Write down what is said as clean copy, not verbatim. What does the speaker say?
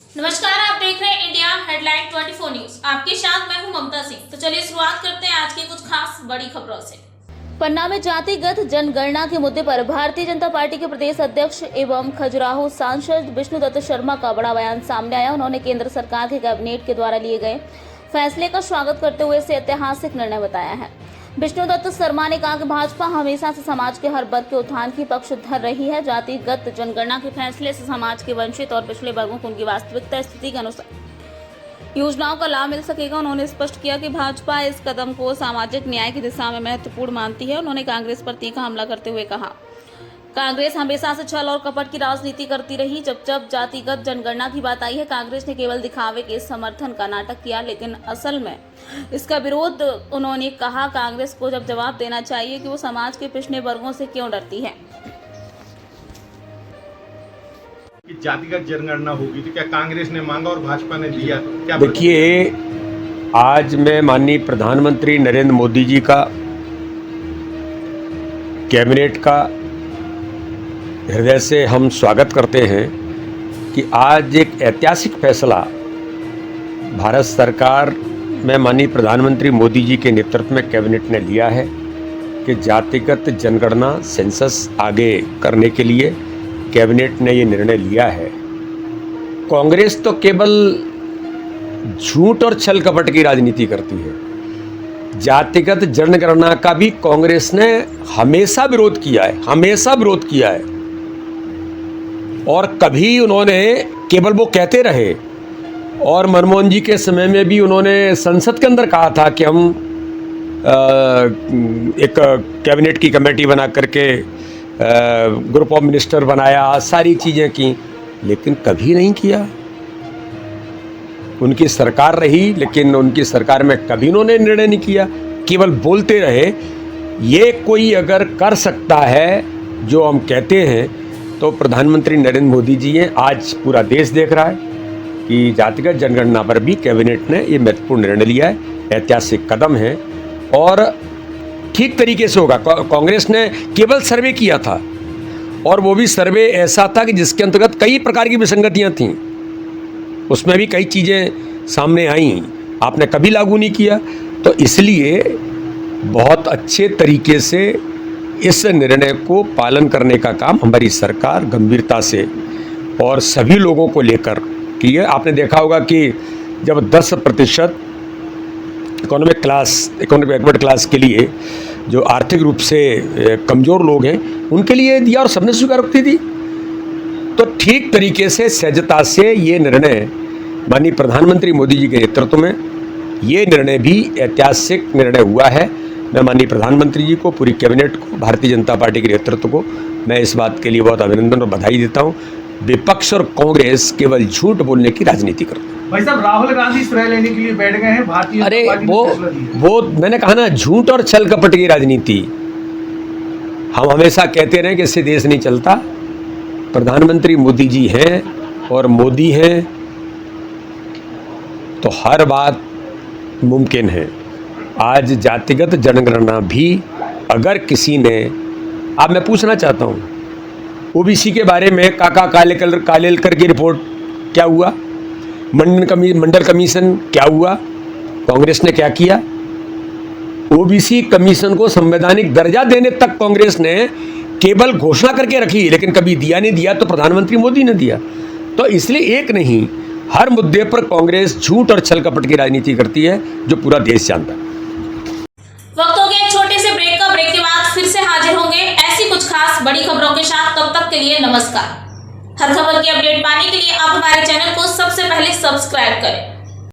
नमस्कार, आप देख रहे हैं इंडिया हेडलाइन 24 न्यूज। आपके साथ मैं हूं ममता सिंह। तो चलिए शुरुआत करते हैं आज की कुछ खास बड़ी खबरों से। पन्ना में जातिगत जनगणना के मुद्दे पर भारतीय जनता पार्टी के प्रदेश अध्यक्ष एवं खजुराहो सांसद विष्णुदत्त शर्मा का बड़ा बयान सामने आया। उन्होंने केंद्र सरकार के कैबिनेट के द्वारा लिए गए फैसले का स्वागत करते हुए इसे ऐतिहासिक निर्णय बताया है। विष्णुदत्त शर्मा ने कहा कि भाजपा हमेशा से समाज के हर वर्ग के उत्थान की पक्षधर रही है। जातिगत जनगणना के फैसले से समाज के वंचित और पिछड़े वर्गों को उनकी वास्तविकता स्थिति के अनुसार योजनाओं का लाभ मिल सकेगा। उन्होंने स्पष्ट किया कि भाजपा इस कदम को सामाजिक न्याय की दिशा में महत्वपूर्ण मानती है। उन्होंने कांग्रेस पर तीखा हमला करते हुए कहा, कांग्रेस हमेशा से छल और कपट की राजनीति करती रही। जब जब जातिगत जनगणना की बात आई है, कांग्रेस ने केवल दिखावे के समर्थन का नाटक किया, लेकिन असल में इसका विरोध। उन्होंने कहा, कांग्रेस को जब जवाब देना चाहिए कि वो समाज के पिछड़े वर्गों से क्यों डरती है। जातिगत जनगणना होगी तो क्या कांग्रेस ने मांगा और भाजपा ने दिया? क्या देखिए, आज मैं माननीय प्रधानमंत्री नरेंद्र मोदी जी का, कैबिनेट का हृदय से हम स्वागत करते हैं कि आज एक ऐतिहासिक फैसला भारत सरकार में माननीय प्रधानमंत्री मोदी जी के नेतृत्व में कैबिनेट ने लिया है कि जातिगत जनगणना सेंसस आगे करने के लिए कैबिनेट ने ये निर्णय लिया है। कांग्रेस तो केवल झूठ और छल कपट की राजनीति करती है। जातिगत जनगणना का भी कांग्रेस ने हमेशा विरोध किया है, और कभी उन्होंने केवल वो कहते रहे, और मनमोहन जी के समय में भी उन्होंने संसद के अंदर कहा था कि हम एक कैबिनेट की कमेटी बना करके ग्रुप ऑफ मिनिस्टर बनाया, सारी चीज़ें की, लेकिन कभी नहीं किया। उनकी सरकार रही, लेकिन उनकी सरकार में कभी उन्होंने निर्णय नहीं किया, केवल बोलते रहे। ये कोई अगर कर सकता है जो हम कहते हैं, तो प्रधानमंत्री नरेंद्र मोदी जी हैं। आज पूरा देश देख रहा है कि जातिगत जनगणना पर भी कैबिनेट ने ये महत्वपूर्ण निर्णय लिया है, ऐतिहासिक कदम है और ठीक तरीके से होगा। कांग्रेस ने केवल सर्वे किया था, और वो भी सर्वे ऐसा था कि जिसके अंतर्गत कई प्रकार की विसंगतियां थीं, उसमें भी कई चीज़ें सामने आईं, आपने कभी लागू नहीं किया। तो इसलिए बहुत अच्छे तरीके से इस निर्णय को पालन करने का काम हमारी सरकार गंभीरता से और सभी लोगों को लेकर की है। आपने देखा होगा कि जब 10% इकोनॉमिक बैकवर्ड क्लास के लिए, जो आर्थिक रूप से कमज़ोर लोग हैं, उनके लिए दिया और सबने स्वीकारोक्ति दी। तो ठीक तरीके से सहजता से ये निर्णय माननीय प्रधानमंत्री मोदी जी के नेतृत्व में ये निर्णय भी ऐतिहासिक निर्णय हुआ है। मैं माननीय प्रधानमंत्री जी को, पूरी कैबिनेट को, भारतीय जनता पार्टी के नेतृत्व को मैं इस बात के लिए बहुत अभिनंदन और बधाई देता हूँ। विपक्ष और कांग्रेस केवल झूठ बोलने की राजनीति करते हैं। भाई साहब, राहुल गांधी श्रेय लेने के लिए बैठ गए हैं भारतीय अरे जनता पार्टी ने वो मैंने कहा ना, झूठ और छल कपट की राजनीति। हम हमेशा कहते रहे कि इससे देश नहीं चलता। प्रधानमंत्री मोदी जी हैं और मोदी हैं तो हर बात मुमकिन है। आज जातिगत जनगणना भी अगर किसी ने, अब मैं पूछना चाहता हूँ, ओबीसी के बारे में काका कालेलकर की रिपोर्ट क्या हुआ? मंडल कमीशन क्या हुआ? कांग्रेस ने क्या किया? ओबीसी कमीशन को संवैधानिक दर्जा देने तक कांग्रेस ने केवल घोषणा करके रखी, लेकिन कभी दिया नहीं दिया तो प्रधानमंत्री मोदी ने दिया। तो इसलिए एक नहीं, हर मुद्दे पर कांग्रेस झूठ और छल कपट की राजनीति करती है, जो पूरा देश जानता है। वक्त हो गया एक छोटे से ब्रेक का। ब्रेक के बाद फिर से हाजिर होंगे ऐसी कुछ खास बड़ी खबरों के साथ। तब तक के लिए नमस्कार। हर खबर की अपडेट पाने के लिए आप हमारे चैनल को सबसे पहले सब्सक्राइब करें।